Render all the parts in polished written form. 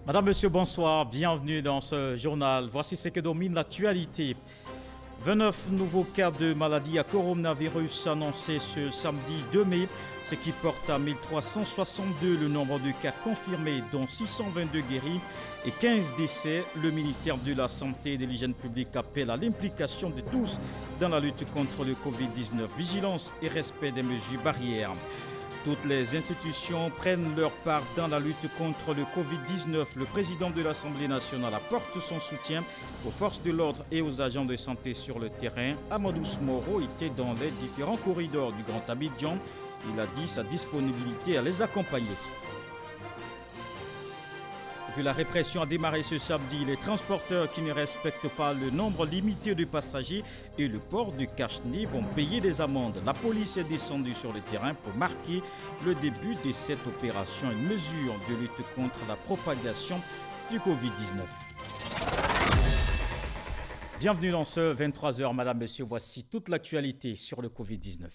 Madame, Monsieur, bonsoir. Bienvenue dans ce journal. Voici ce que domine l'actualité. 29 nouveaux cas de maladie à coronavirus annoncés ce samedi 2 mai, ce qui porte à 1362 le nombre de cas confirmés, dont 622 guéris et 15 décès. Le ministère de la Santé et de l'Hygiène publique appelle à l'implication de tous dans la lutte contre le Covid-19. Vigilance et respect des mesures barrières. Toutes les institutions prennent leur part dans la lutte contre le Covid-19. Le président de l'Assemblée nationale apporte son soutien aux forces de l'ordre et aux agents de santé sur le terrain. Amadou Moro était dans les différents corridors du Grand Abidjan. Il a dit sa disponibilité à les accompagner. Depuis la répression a démarré ce samedi, les transporteurs qui ne respectent pas le nombre limité de passagers et le port de cache-nez vont payer des amendes. La police est descendue sur le terrain pour marquer le début de cette opération, une mesure de lutte contre la propagation du Covid-19. Bienvenue dans ce 23h, Madame, Monsieur. Voici toute l'actualité sur le Covid-19.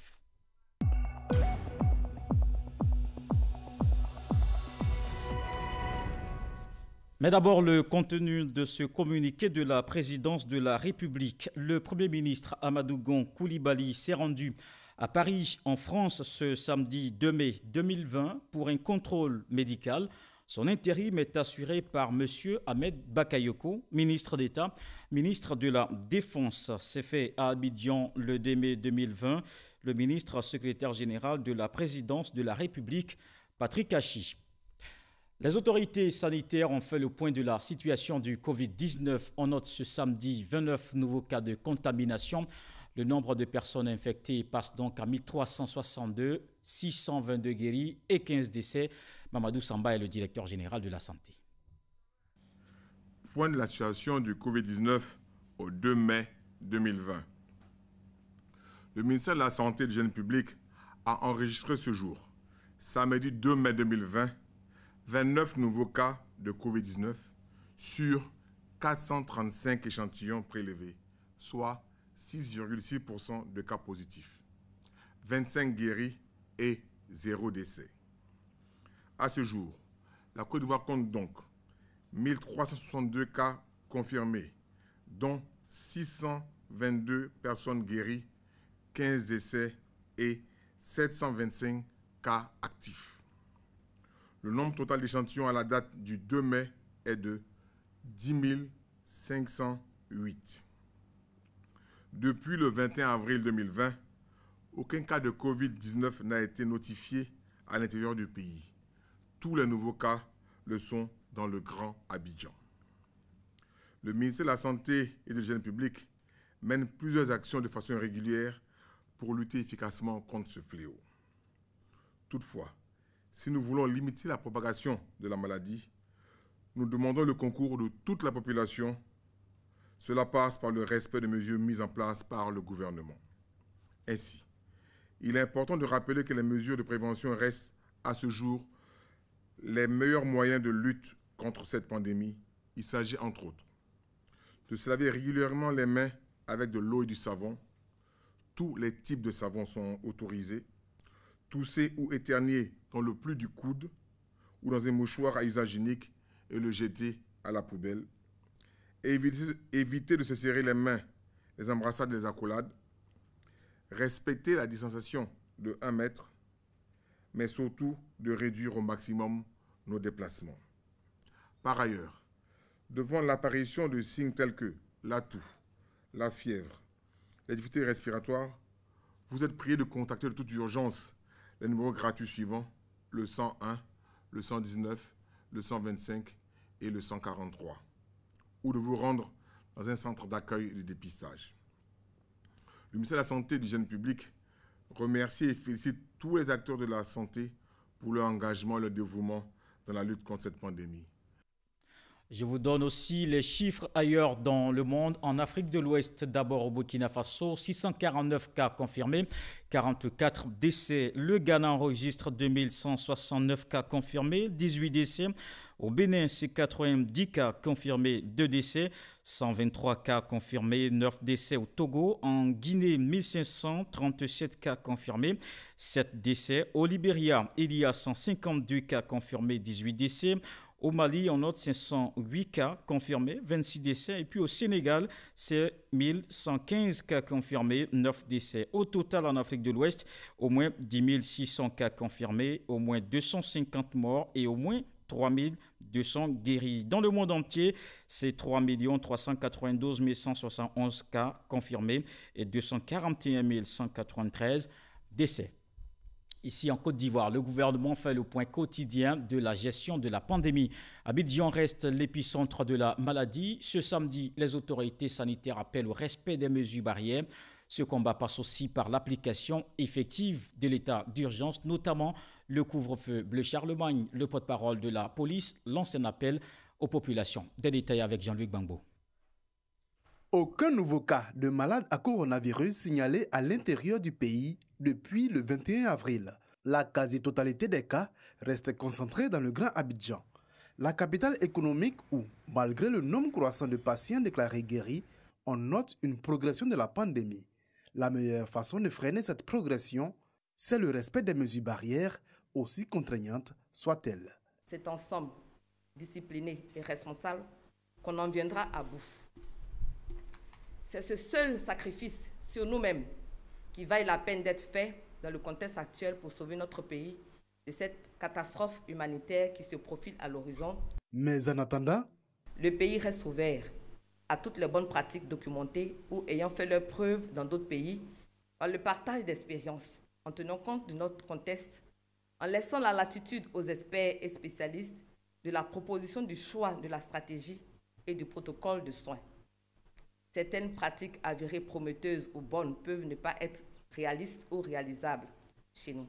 Mais d'abord, le contenu de ce communiqué de la présidence de la République. Le Premier ministre Amadou Gon Coulibaly s'est rendu à Paris, en France, ce samedi 2 mai 2020 pour un contrôle médical. Son intérim est assuré par M. Ahmed Bakayoko, ministre d'État, ministre de la Défense. C'est fait à Abidjan le 2 mai 2020. Le ministre secrétaire général de la présidence de la République, Patrick Hachi. Les autorités sanitaires ont fait le point de la situation du Covid-19. On note ce samedi 29 nouveaux cas de contamination. Le nombre de personnes infectées passe donc à 1362, 622 guéris et 15 décès. Mamadou Samba est le directeur général de la santé. Point de la situation du Covid-19 au 2 mai 2020. Le ministère de la Santé et de l'Hygiène publique a enregistré ce jour, samedi 2 mai 2020, 29 nouveaux cas de Covid-19 sur 435 échantillons prélevés, soit 6,6% de cas positifs, 25 guéris et 0 décès. À ce jour, la Côte d'Ivoire compte donc 1362 cas confirmés, dont 622 personnes guéries, 15 décès et 725 cas actifs. Le nombre total d'échantillons à la date du 2 mai est de 10 508. Depuis le 21 avril 2020, aucun cas de Covid-19 n'a été notifié à l'intérieur du pays. Tous les nouveaux cas le sont dans le Grand Abidjan. Le ministère de la Santé et de l'Hygiène publique mène plusieurs actions de façon régulière pour lutter efficacement contre ce fléau. Toutefois, si nous voulons limiter la propagation de la maladie, nous demandons le concours de toute la population. Cela passe par le respect des mesures mises en place par le gouvernement. Ainsi, il est important de rappeler que les mesures de prévention restent à ce jour les meilleurs moyens de lutte contre cette pandémie. Il s'agit entre autres de se laver régulièrement les mains avec de l'eau et du savon. Tous les types de savons sont autorisés. Tousser ou éternuer dans le pli du coude ou dans un mouchoir à usage unique et le jeter à la poubelle. Éviter de se serrer les mains, les embrassades, les accolades. Respecter la distanciation de 1 mètre, mais surtout de réduire au maximum nos déplacements. Par ailleurs, devant l'apparition de signes tels que la toux, la fièvre, les difficultés respiratoires, vous êtes prié de contacter de toute urgence les numéros gratuits suivants, le 101, le 119, le 125 et le 143, ou de vous rendre dans un centre d'accueil et de dépistage. Le ministère de la Santé et de l'Hygiène publique remercie et félicite tous les acteurs de la santé pour leur engagement et leur dévouement dans la lutte contre cette pandémie. Je vous donne aussi les chiffres ailleurs dans le monde. En Afrique de l'Ouest, d'abord au Burkina Faso, 649 cas confirmés, 44 décès. Le Ghana enregistre 2169 cas confirmés, 18 décès. Au Bénin, c'est 90 cas confirmés, 2 décès. 123 cas confirmés, 9 décès au Togo. En Guinée, 1537 cas confirmés, 7 décès. Au Libéria, il y a 152 cas confirmés, 18 décès. Au Mali, on note 508 cas confirmés, 26 décès. Et puis au Sénégal, c'est 1115 cas confirmés, 9 décès. Au total, en Afrique de l'Ouest, au moins 10 600 cas confirmés, au moins 250 morts et au moins 3 200 guéris. Dans le monde entier, c'est 3 392 171 cas confirmés et 241 193 décès. Ici en Côte d'Ivoire, le gouvernement fait le point quotidien de la gestion de la pandémie. Abidjan reste l'épicentre de la maladie. Ce samedi, les autorités sanitaires appellent au respect des mesures barrières. Ce combat passe aussi par l'application effective de l'état d'urgence, notamment le couvre-feu. Bleu Charlemagne, le porte-parole de la police, lance un appel aux populations. Des détails avec Jean-Luc Bangbo. Aucun nouveau cas de malade à coronavirus signalé à l'intérieur du pays depuis le 21 avril. La quasi-totalité des cas reste concentrée dans le Grand Abidjan, la capitale économique où, malgré le nombre croissant de patients déclarés guéris, on note une progression de la pandémie. La meilleure façon de freiner cette progression, c'est le respect des mesures barrières, aussi contraignantes soient-elles. C'est ensemble, discipliné et responsable, qu'on en viendra à bout. C'est ce seul sacrifice sur nous-mêmes qui vaille la peine d'être fait dans le contexte actuel pour sauver notre pays de cette catastrophe humanitaire qui se profile à l'horizon. Mais en attendant, le pays reste ouvert à toutes les bonnes pratiques documentées ou ayant fait leurs preuves dans d'autres pays, par le partage d'expériences, en tenant compte de notre contexte, en laissant la latitude aux experts et spécialistes de la proposition du choix de la stratégie et du protocole de soins. Certaines pratiques avérées prometteuses ou bonnes peuvent ne pas être réalistes ou réalisables chez nous.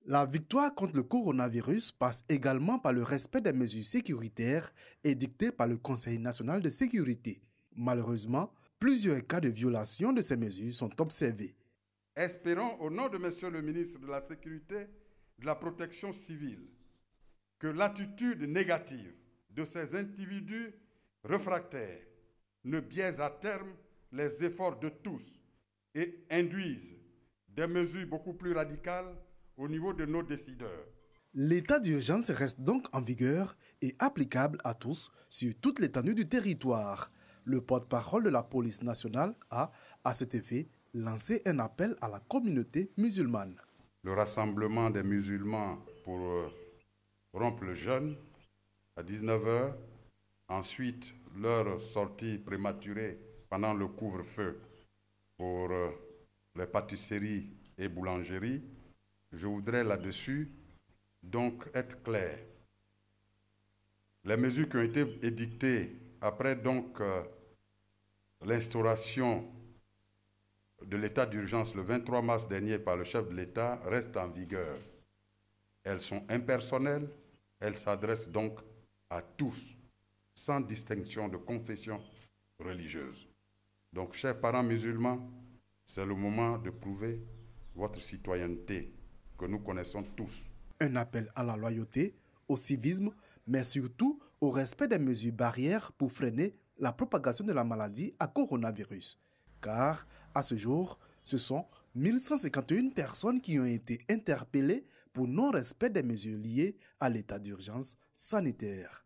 La victoire contre le coronavirus passe également par le respect des mesures sécuritaires édictées par le Conseil national de sécurité. Malheureusement, plusieurs cas de violation de ces mesures sont observés. Espérons, au nom de Monsieur le ministre de la Sécurité, de la Protection civile, que l'attitude négative de ces individus réfractaires ne biaise à terme les efforts de tous et induise des mesures beaucoup plus radicales au niveau de nos décideurs. L'état d'urgence reste donc en vigueur et applicable à tous sur toute l'étendue du territoire. Le porte-parole de la police nationale a, à cet effet, lancé un appel à la communauté musulmane. Le rassemblement des musulmans pour rompre le jeûne à 19h, ensuite leur sortie prématurée pendant le couvre-feu pour les pâtisseries et boulangeries. Je voudrais là-dessus donc être clair. Les mesures qui ont été édictées après donc l'instauration de l'état d'urgence le 23 mars dernier par le chef de l'État restent en vigueur. Elles sont impersonnelles, elles s'adressent donc à tous, sans distinction de confession religieuse. Donc, chers parents musulmans, c'est le moment de prouver votre citoyenneté que nous connaissons tous. Un appel à la loyauté, au civisme, mais surtout au respect des mesures barrières pour freiner la propagation de la maladie à coronavirus. Car, à ce jour, ce sont 1151 personnes qui ont été interpellées pour non-respect des mesures liées à l'état d'urgence sanitaire.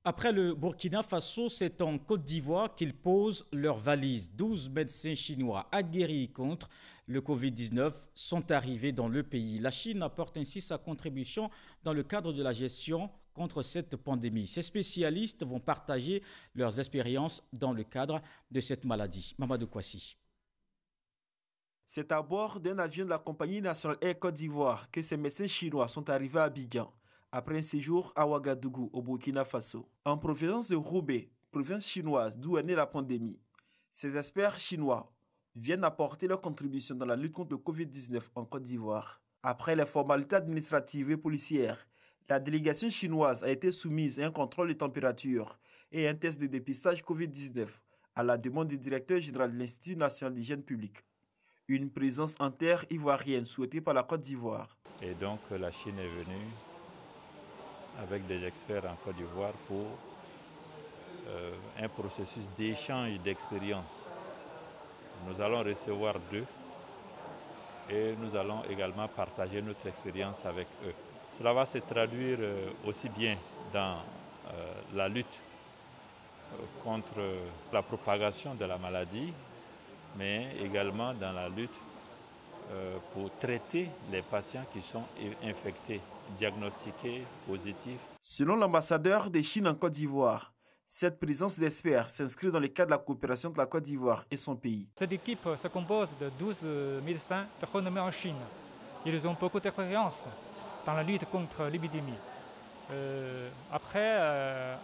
Après le Burkina Faso, c'est en Côte d'Ivoire qu'ils posent leurs valises. 12 médecins chinois aguerris contre le Covid-19 sont arrivés dans le pays. La Chine apporte ainsi sa contribution dans le cadre de la gestion contre cette pandémie. Ces spécialistes vont partager leurs expériences dans le cadre de cette maladie. Mamadou Kouassi. C'est à bord d'un avion de la compagnie nationale Air Côte d'Ivoire que ces médecins chinois sont arrivés à Abidjan, après un séjour à Ouagadougou, au Burkina Faso. En provenance de Roubaix, province chinoise d'où est née la pandémie, ces experts chinois viennent apporter leur contribution dans la lutte contre le Covid-19 en Côte d'Ivoire. Après les formalités administratives et policières, la délégation chinoise a été soumise à un contrôle de température et un test de dépistage Covid-19 à la demande du directeur général de l'Institut national d'hygiène publique. Une présence en terre ivoirienne souhaitée par la Côte d'Ivoire. Et donc la Chine est venue avec des experts en Côte d'Ivoire pour un processus d'échange d'expérience. Nous allons recevoir d'eux et nous allons également partager notre expérience avec eux. Cela va se traduire aussi bien dans la lutte contre la propagation de la maladie, mais également dans la lutte pour traiter les patients qui sont infectés, diagnostiqués, positifs. Selon l'ambassadeur de Chine en Côte d'Ivoire, cette présence d'experts s'inscrit dans le cadre de la coopération de la Côte d'Ivoire et son pays. Cette équipe se compose de 12 médecins de renommée en Chine. Ils ont beaucoup d'expérience dans la lutte contre l'épidémie. Après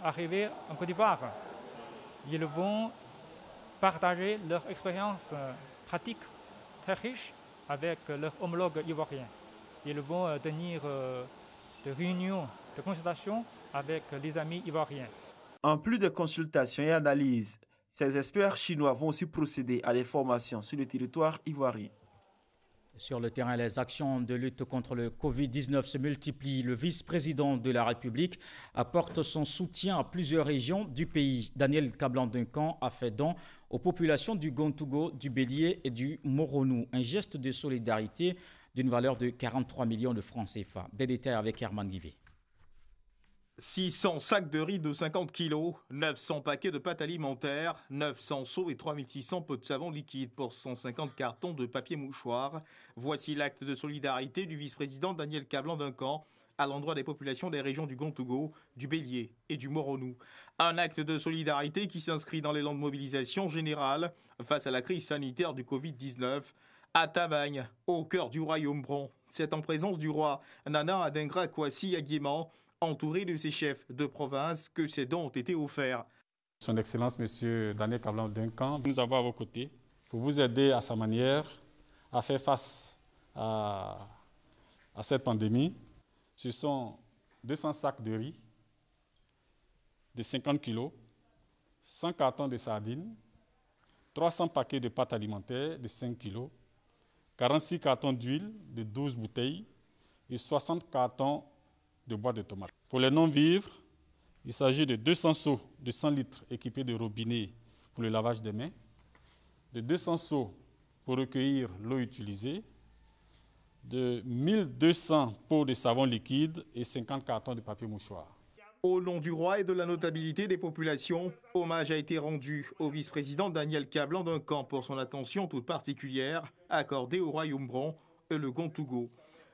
arriver en Côte d'Ivoire, ils vont partager leur expérience pratique très riche avec leurs homologues ivoiriens. Ils vont tenir des réunions de consultation avec les amis ivoiriens. En plus de consultations et analyses, ces experts chinois vont aussi procéder à des formations sur le territoire ivoirien. Sur le terrain, les actions de lutte contre le Covid-19 se multiplient. Le vice-président de la République apporte son soutien à plusieurs régions du pays. Daniel Kablan-Duncan a fait don aux populations du Gontougo, du Bélier et du Moronou. Un geste de solidarité d'une valeur de 43 millions de francs CFA. Des détails avec Herman Guivet. 600 sacs de riz de 50 kg, 900 paquets de pâtes alimentaires, 900 seaux et 3600 pots de savon liquide pour 150 cartons de papier mouchoir. Voici l'acte de solidarité du vice-président Daniel Kablan-Duncan à l'endroit des populations des régions du Gontougo, du Bélier et du Moronou. Un acte de solidarité qui s'inscrit dans l'élan de mobilisation générale face à la crise sanitaire du Covid-19. À Tabagne, au cœur du royaume Bron, c'est en présence du roi Nana Adingra Kwasi Aguiman, entouré de ses chefs de province, que ces dons ont été offerts. Son Excellence, M. Daniel Kablan-Duncan, nous avons à vos côtés pour vous aider à sa manière à faire face à cette pandémie. Ce sont 200 sacs de riz de 50 kg, 100 cartons de sardines, 300 paquets de pâtes alimentaires de 5 kg, 46 cartons d'huile de 12 bouteilles et 60 cartons de boîtes de tomates. Pour les non-vivres, il s'agit de 200 seaux de 100 litres équipés de robinets pour le lavage des mains, de 200 seaux pour recueillir l'eau utilisée, de 1200 pots de savon liquide et 50 cartons de papier mouchoir. Au nom du roi et de la notabilité des populations, hommage a été rendu au vice-président Daniel Kablan-Duncan pour son attention toute particulière accordée au royaume Bron et le Gontougo.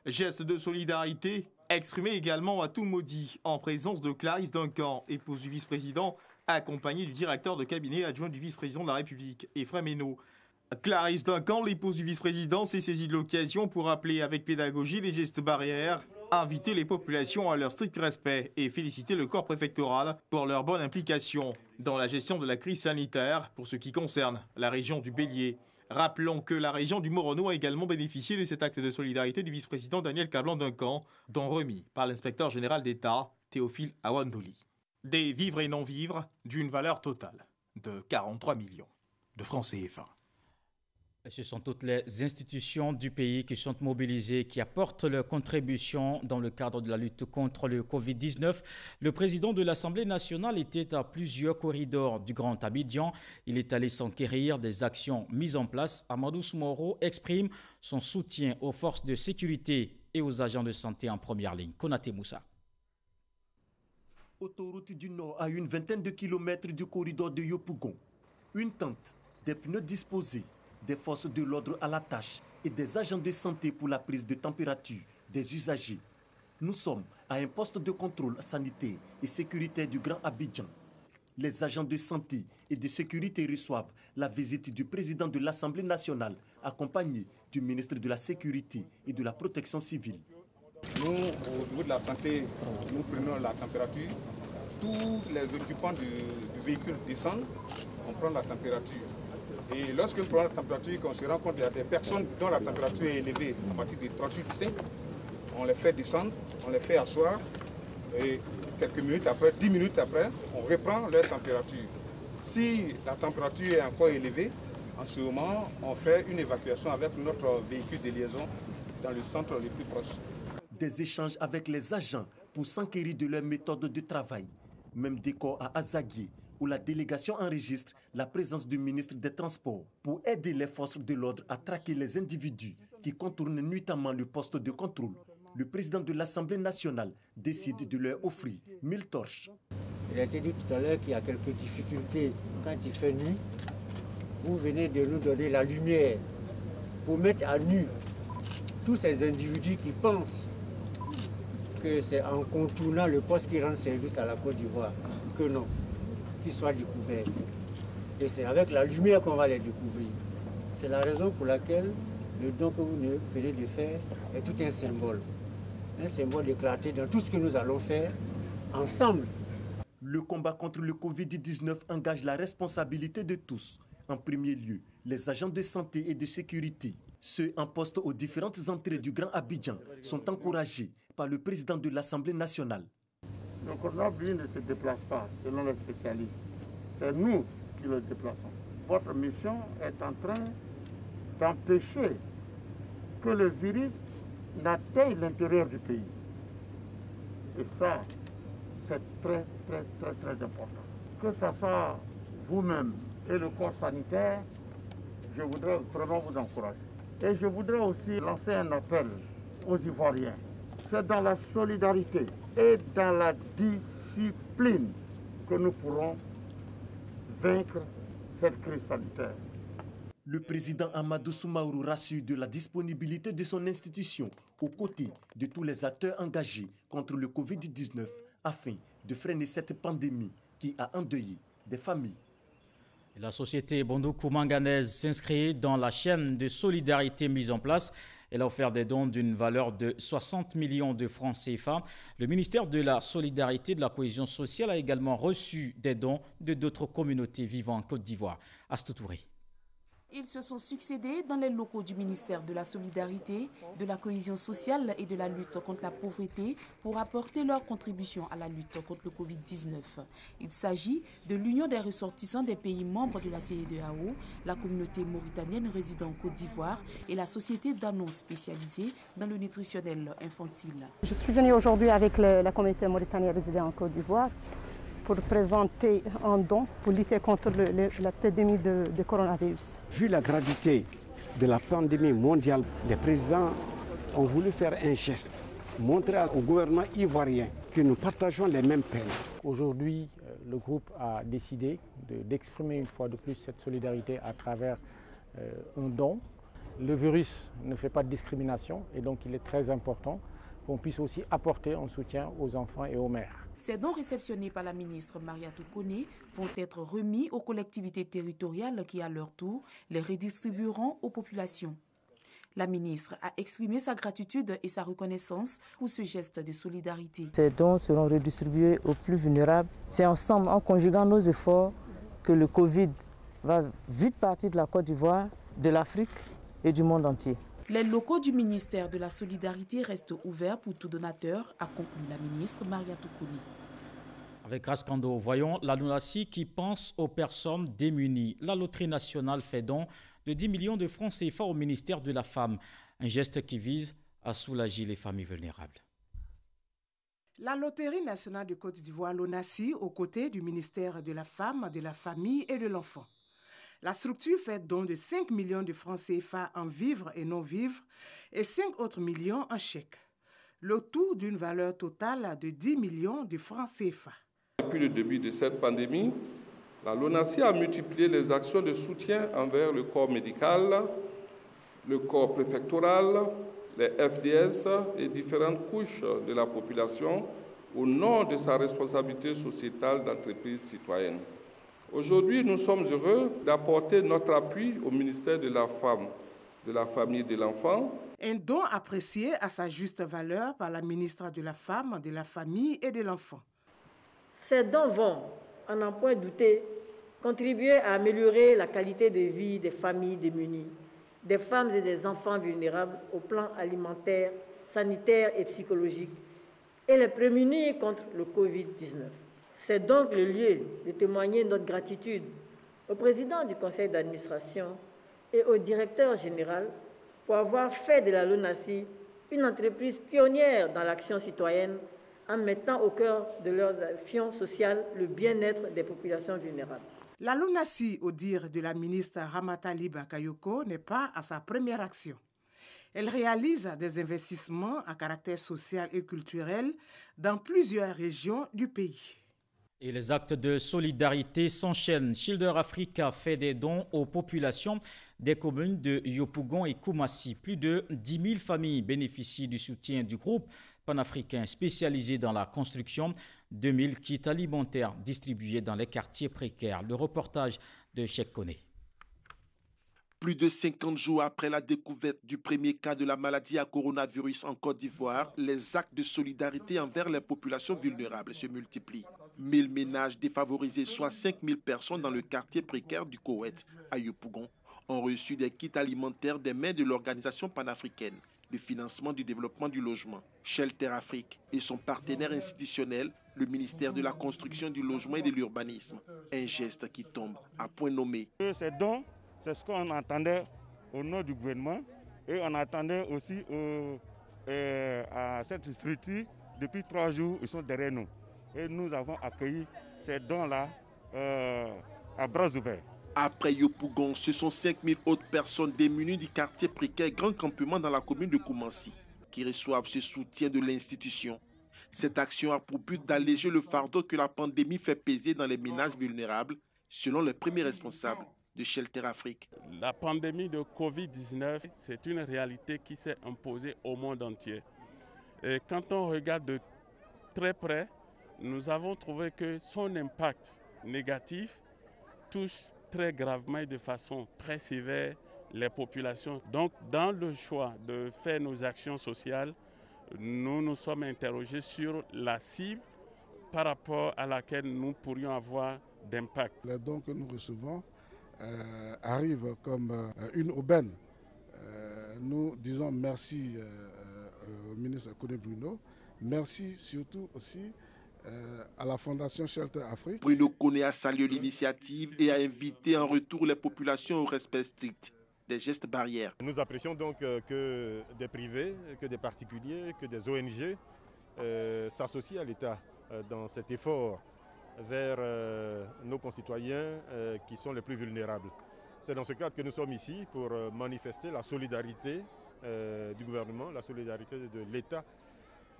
Geste de solidarité exprimé également à Toumaudi en présence de Clarisse Duncan, épouse du vice-président, accompagnée du directeur de cabinet adjoint du vice-président de la République, Ephraim Hénaud. Clarisse Duncan, l'épouse du vice-président, s'est saisie de l'occasion pour rappeler avec pédagogie les gestes barrières, inviter les populations à leur strict respect et féliciter le corps préfectoral pour leur bonne implication dans la gestion de la crise sanitaire pour ce qui concerne la région du Bélier. Rappelons que la région du Moronou a également bénéficié de cet acte de solidarité du vice-président Daniel Kablan-Duncan, don remis par l'inspecteur général d'État Théophile Awandoli. Des vivres et non-vivres d'une valeur totale de 43 millions de francs CFA. Ce sont toutes les institutions du pays qui sont mobilisées, qui apportent leur contribution dans le cadre de la lutte contre le Covid-19. Le président de l'Assemblée nationale était à plusieurs corridors du Grand Abidjan. Il est allé s'enquérir des actions mises en place. Amadou Soumoro exprime son soutien aux forces de sécurité et aux agents de santé en première ligne. Konaté Moussa. Autoroute du Nord à une vingtaine de kilomètres du corridor de Yopougon. Une tente, des pneus disposés, des forces de l'ordre à la tâche et des agents de santé pour la prise de température des usagers. Nous sommes à un poste de contrôle sanitaire et sécuritaire du Grand Abidjan. Les agents de santé et de sécurité reçoivent la visite du président de l'Assemblée nationale, accompagné du ministre de la Sécurité et de la Protection civile. Nous, au niveau de la santé, nous prenons la température. Tous les occupants du véhicule descendent, on prend la température. Et lorsque nous prenons la température, on se rend compte qu'il y a des personnes dont la température est élevée à partir de 38,5, on les fait descendre, on les fait asseoir, et quelques minutes après, 10 minutes après, on reprend leur température. Si la température est encore élevée, en ce moment, on fait une évacuation avec notre véhicule de liaison dans le centre le plus proche. Des échanges avec les agents pour s'enquérir de leur méthode de travail. Même décor à Azaguié, où la délégation enregistre la présence du ministre des Transports pour aider les forces de l'ordre à traquer les individus qui contournent nuitamment le poste de contrôle. le président de l'Assemblée nationale décide de leur offrir 1000 torches. Il a été dit tout à l'heure qu'il y a quelques difficultés quand il fait nuit. Vous venez de nous donner la lumière pour mettre à nu tous ces individus qui pensent que c'est en contournant le poste qui rend service à la Côte d'Ivoire que non, qu'ils soient découverts. Et c'est avec la lumière qu'on va les découvrir. C'est la raison pour laquelle le don que vous venez de faire est tout un symbole de clarté dans tout ce que nous allons faire ensemble. Le combat contre le Covid-19 engage la responsabilité de tous. En premier lieu, les agents de santé et de sécurité. Ceux en poste aux différentes entrées du Grand Abidjan sont encouragés par le président de l'Assemblée nationale. Le coronavirus ne se déplace pas selon les spécialistes. C'est nous qui le déplaçons. Votre mission est en train d'empêcher que le virus n'atteigne l'intérieur du pays. Et ça, c'est très, très, très, très important. Que ce soit vous-même et le corps sanitaire, je voudrais vraiment vous encourager. Et je voudrais aussi lancer un appel aux Ivoiriens. C'est dans la solidarité et dans la discipline que nous pourrons vaincre cette crise sanitaire. Le président Amadou Soumaoro rassure de la disponibilité de son institution aux côtés de tous les acteurs engagés contre le Covid-19 afin de freiner cette pandémie qui a endeuillé des familles. La société Bondoukou Manganaise s'inscrit dans la chaîne de solidarité mise en place. Elle a offert des dons d'une valeur de 60 millions de francs CFA. Le ministère de la Solidarité et de la Cohésion sociale a également reçu des dons de d'autres communautés vivant en Côte d'Ivoire. Astou Touré. Ils se sont succédés dans les locaux du ministère de la Solidarité, de la Cohésion sociale et de la lutte contre la pauvreté pour apporter leur contribution à la lutte contre le Covid-19. Il s'agit de l'Union des ressortissants des pays membres de la CEDEAO, la communauté mauritanienne résidant en Côte d'Ivoire et la société d'annonces spécialisée dans le nutritionnel infantile. Je suis venue aujourd'hui avec la communauté mauritanienne résidant en Côte d'Ivoire pour présenter un don pour lutter contre l'épidémie de coronavirus. Vu la gravité de la pandémie mondiale, les présidents ont voulu faire un geste, montrer au gouvernement ivoirien que nous partageons les mêmes peines. Aujourd'hui, le groupe a décidé d'exprimer une fois de plus cette solidarité à travers un don. Le virus ne fait pas de discrimination et donc il est très important qu'on puisse aussi apporter un soutien aux enfants et aux mères. Ces dons réceptionnés par la ministre Mariatou Koné vont être remis aux collectivités territoriales qui, à leur tour, les redistribueront aux populations. La ministre a exprimé sa gratitude et sa reconnaissance pour ce geste de solidarité. Ces dons seront redistribués aux plus vulnérables. C'est ensemble, en conjuguant nos efforts, que le Covid va vite partir de la Côte d'Ivoire, de l'Afrique et du monde entier. Les locaux du ministère de la Solidarité restent ouverts pour tout donateur, a conclu la ministre Mariatou Koné. Avec Grace Kando, voyons la LUNASI qui pense aux personnes démunies. La loterie nationale fait don de 10 millions de francs CFA au ministère de la Femme. Un geste qui vise à soulager les familles vulnérables. La Loterie nationale de Côte d'Ivoire, LUNASI, aux côtés du ministère de la Femme, de la Famille et de l'Enfant. La structure fait don de 5 millions de francs CFA en vivres et non-vivres et 5 autres millions en chèques. Le tout d'une valeur totale de 10 millions de francs CFA. Depuis le début de cette pandémie, la LUNASI a multiplié les actions de soutien envers le corps médical, le corps préfectoral, les FDS et différentes couches de la population au nom de sa responsabilité sociétale d'entreprise citoyenne. Aujourd'hui, nous sommes heureux d'apporter notre appui au ministère de la Femme, de la Famille et de l'Enfant. Un don apprécié à sa juste valeur par la ministre de la Femme, de la Famille et de l'Enfant. Ces dons vont, à n'en point douter, contribuer à améliorer la qualité de vie des familles démunies, des femmes et des enfants vulnérables au plan alimentaire, sanitaire et psychologique, et les prémunir contre le Covid-19. C'est donc le lieu de témoigner notre gratitude au président du conseil d'administration et au directeur général pour avoir fait de la LUNASI une entreprise pionnière dans l'action citoyenne en mettant au cœur de leurs actions sociales le bien-être des populations vulnérables. La LUNASI, au dire de la ministre Ramata Liba Kayoko, n'est pas à sa première action. Elle réalise des investissements à caractère social et culturel dans plusieurs régions du pays. Et les actes de solidarité s'enchaînent. Schilder Africa fait des dons aux populations des communes de Yopougon et Koumassi. Plus de 10 000 familles bénéficient du soutien du groupe panafricain spécialisé dans la construction. 2 000 kits alimentaires distribués dans les quartiers précaires. Le reportage de Cheikh Koné. Plus de 50 jours après la découverte du premier cas de la maladie à coronavirus en Côte d'Ivoire, les actes de solidarité envers les populations vulnérables se multiplient. 1000 ménages défavorisés, soit 5000 personnes dans le quartier précaire du Koweït, à Yopougon, ont reçu des kits alimentaires des mains de l'organisation panafricaine de financement du développement du logement, Shelter Afrique, et son partenaire institutionnel, le ministère de la Construction, du Logement et de l'Urbanisme. Un geste qui tombe à point nommé. Ces dons, c'est ce qu'on entendait au nom du gouvernement et on attendait aussi à cette structure. Depuis 3 jours, ils sont derrière nous. Et nous avons accueilli ces dons-là à bras ouverts. Après Yopougon, ce sont 5000 autres personnes démunies du quartier précaire Grand Campement dans la commune de Koumassi qui reçoivent ce soutien de l'institution. Cette action a pour but d'alléger le fardeau que la pandémie fait peser dans les ménages vulnérables, selon les premiers responsables de Shelter Afrique. La pandémie de Covid-19, c'est une réalité qui s'est imposée au monde entier. Et quand on regarde de très près, nous avons trouvé que son impact négatif touche très gravement et de façon très sévère les populations. Donc, dans le choix de faire nos actions sociales, nous nous sommes interrogés sur la cible par rapport à laquelle nous pourrions avoir d'impact. Les dons que nous recevons arrivent comme une aubaine. Nous disons merci au ministre Koné Bruno, merci surtout aussi à la Fondation Shelter Afrique. Bruno Koné a salué l'initiative et a invité en retour les populations au respect strict des gestes barrières. Nous apprécions donc que des privés, que des particuliers, que des ONG s'associent à l'État dans cet effort vers nos concitoyens qui sont les plus vulnérables. C'est dans ce cadre que nous sommes ici pour manifester la solidarité du gouvernement, la solidarité de l'État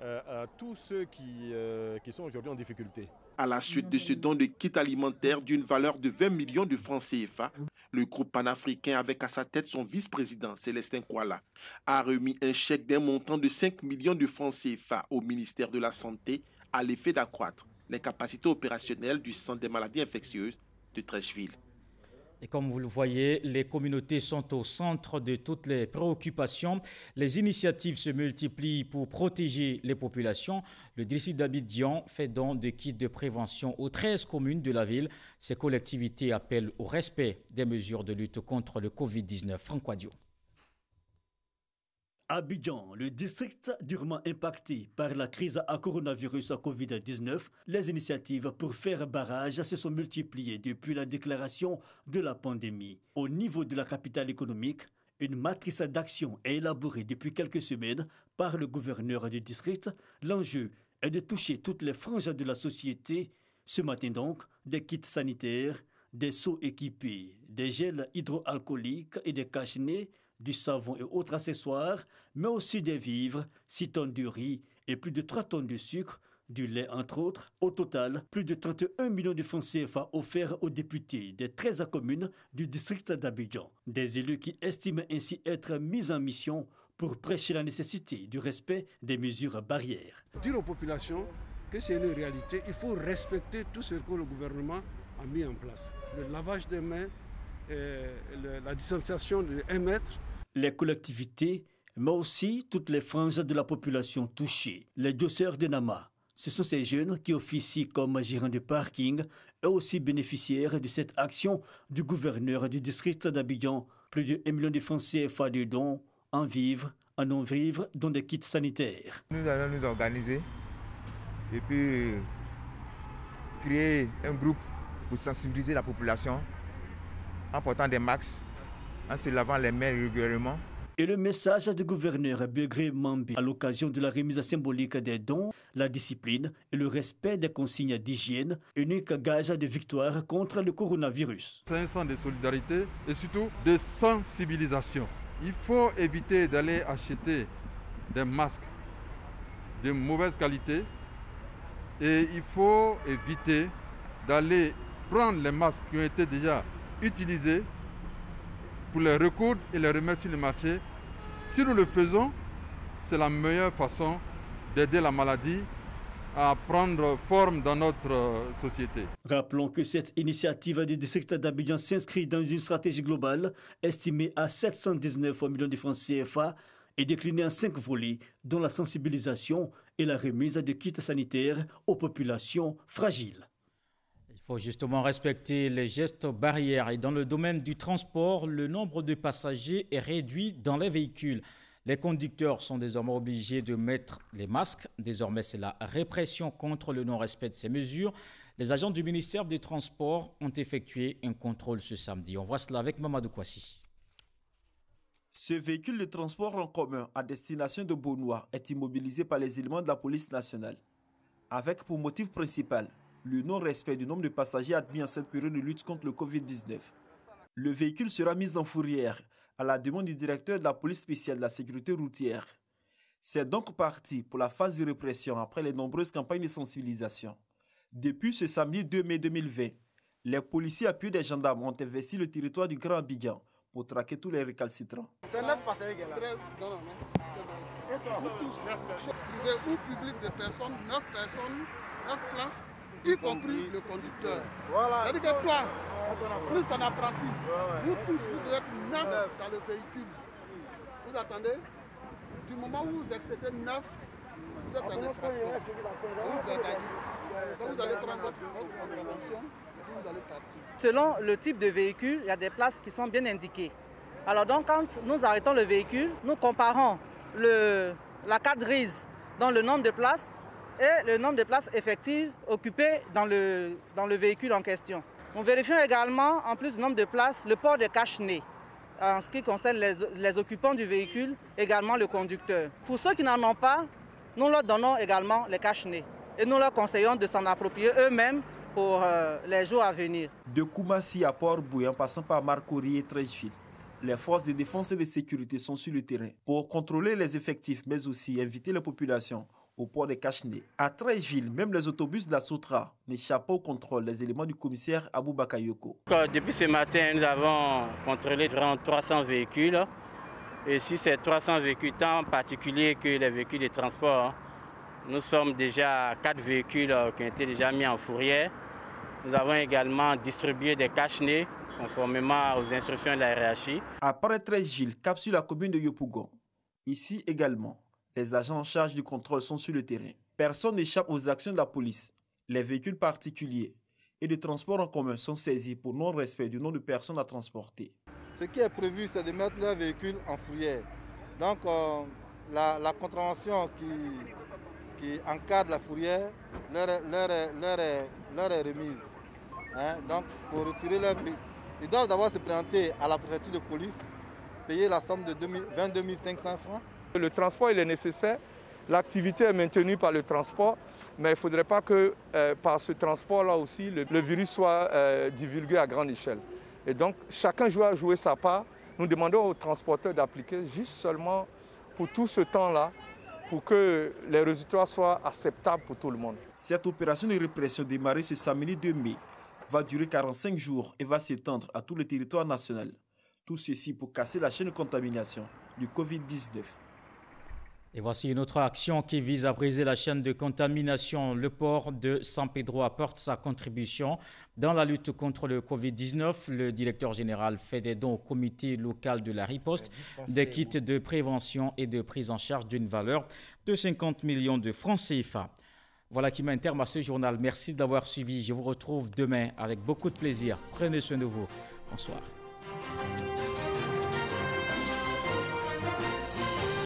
à tous ceux qui sont aujourd'hui en difficulté. À la suite de ce don de kits alimentaires d'une valeur de 20 millions de francs CFA, le groupe panafricain, avec à sa tête son vice-président Célestin Kouala, a remis un chèque d'un montant de 5 millions de francs CFA au ministère de la Santé à l'effet d'accroître les capacités opérationnelles du Centre des maladies infectieuses de Treichville. Et comme vous le voyez, les communautés sont au centre de toutes les préoccupations. Les initiatives se multiplient pour protéger les populations. Le district d'Abidjan fait don de kits de prévention aux 13 communes de la ville. Ces collectivités appellent au respect des mesures de lutte contre le Covid-19. Franck Wadio. Abidjan, le district durement impacté par la crise à coronavirus à Covid-19, les initiatives pour faire barrage se sont multipliées depuis la déclaration de la pandémie. Au niveau de la capitale économique, une matrice d'action est élaborée depuis quelques semaines par le gouverneur du district. L'enjeu est de toucher toutes les franges de la société. Ce matin donc, des kits sanitaires, des seaux équipés, des gels hydroalcooliques et des cache-nez, du savon et autres accessoires, mais aussi des vivres, 6 tonnes de riz et plus de 3 tonnes de sucre, du lait entre autres. Au total, plus de 31 millions de francs CFA offerts aux députés des 13 communes du district d'Abidjan. Des élus qui estiment ainsi être mis en mission pour prêcher la nécessité du respect des mesures barrières. Dire aux populations que c'est une réalité, il faut respecter tout ce que le gouvernement a mis en place. Le lavage des mains, la distanciation de 1 mètre. Les collectivités, mais aussi toutes les franges de la population touchées. Les dosseurs de Nama, ce sont ces jeunes qui officient comme gérants de parking et aussi bénéficiaires de cette action du gouverneur du district d'Abidjan. Plus de 1 million de francs CFA de dons en vivres, en non-vivres, dont des kits sanitaires. Nous allons nous organiser et puis créer un groupe pour sensibiliser la population en portant des masques, en se lavant les mains régulièrement. Et le message du gouverneur Begré Mambi à l'occasion de la remise symbolique des dons, la discipline et le respect des consignes d'hygiène, unique gage de victoire contre le coronavirus. C'est un sens de solidarité et surtout de sensibilisation. Il faut éviter d'aller acheter des masques de mauvaise qualité et il faut éviter d'aller prendre les masques qui ont été déjà utilisés pour les recoudre et les remettre sur le marché. Si nous le faisons, c'est la meilleure façon d'aider la maladie à prendre forme dans notre société. Rappelons que cette initiative du district d'Abidjan s'inscrit dans une stratégie globale estimée à 719 millions de francs CFA et déclinée en 5 volets, dont la sensibilisation et la remise de kits sanitaires aux populations fragiles. Il faut justement respecter les gestes barrières et dans le domaine du transport, le nombre de passagers est réduit dans les véhicules. Les conducteurs sont désormais obligés de mettre les masques. Désormais, c'est la répression contre le non-respect de ces mesures. Les agents du ministère des Transports ont effectué un contrôle ce samedi. On voit cela avec Mamadou Kouassi. Ce véhicule de transport en commun à destination de Beaunois est immobilisé par les éléments de la police nationale, avec pour motif principal le non-respect du nombre de passagers admis en cette période de lutte contre le Covid-19. Le véhicule sera mis en fourrière à la demande du directeur de la police spéciale de la sécurité routière. C'est donc parti pour la phase de répression après les nombreuses campagnes de sensibilisation. Depuis ce samedi 2 mai 2020, les policiers appuyés des gendarmes ont investi le territoire du Grand Abidjan pour traquer tous les récalcitrants. C'est 9 passagers qui sont là. 13 dans la main. Vous tous, privé ou public de personnes, 9 personnes, 9 places, y compris le conducteur. Voilà. C'est-à-dire que toi, plus ton apprenti, vous tous, vous devez être 9 dans le véhicule. Vous attendez? Du moment où vous excédez 9, vous êtes en infraction. Donc vous allez prendre votre contravention et puis vous allez partir. Selon le type de véhicule, il y a des places qui sont bien indiquées. Alors donc quand nous arrêtons le véhicule, nous comparons la carte grise dans le nombre de places et le nombre de places effectives occupées dans le véhicule en question. Nous vérifions également, en plus du nombre de places, le port des cache-nez en ce qui concerne les occupants du véhicule, également le conducteur. Pour ceux qui n'en ont pas, nous leur donnons également les cache-nez et nous leur conseillons de s'en approprier eux-mêmes pour les jours à venir. De Koumassi à Port-Bouillet en passant par Marcory et Treichville, les forces de défense et de sécurité sont sur le terrain pour contrôler les effectifs mais aussi inviter la population au port des cache-nez. À Treichville, même les autobus de la Soutra n'échappent pas au contrôle des éléments du commissaire Abou Bakayoko. Depuis ce matin, nous avons contrôlé environ 300 véhicules. Et sur ces 300 véhicules, tant particuliers que les véhicules de transport, nous sommes déjà à 4 véhicules qui ont été déjà mis en fourrière. Nous avons également distribué des cache-nez conformément aux instructions de la hiérarchie. Après Treichville, cap sur la commune de Yopougon. Ici également, les agents en charge du contrôle sont sur le terrain. Personne n'échappe aux actions de la police. Les véhicules particuliers et de transport en commun sont saisis pour non-respect du nombre de personnes à transporter. Ce qui est prévu, c'est de mettre leurs véhicules en fourrière. Donc, la contravention qui encadre la fourrière leur est remise. Donc, pour retirer leur véhicule, ils doivent d'abord se présenter à la préfecture de police, payer la somme de 22 500 francs. Le transport il est nécessaire, l'activité est maintenue par le transport, mais il ne faudrait pas que par ce transport-là aussi, le virus soit divulgué à grande échelle. Et donc, chacun doit jouer sa part. Nous demandons aux transporteurs d'appliquer juste seulement pour tout ce temps-là, pour que les résultats soient acceptables pour tout le monde. Cette opération de répression démarrée ce samedi 2 mai va durer 45 jours et va s'étendre à tout le territoire national. Tout ceci pour casser la chaîne de contamination du Covid-19. Et voici une autre action qui vise à briser la chaîne de contamination. Le port de San Pedro apporte sa contribution dans la lutte contre le Covid-19. Le directeur général fait des dons au comité local de la riposte, des kits de prévention et de prise en charge d'une valeur de 50 millions de francs CFA. Voilà qui met un terme à ce journal. Merci d'avoir suivi. Je vous retrouve demain avec beaucoup de plaisir. Prenez soin de vous. Bonsoir.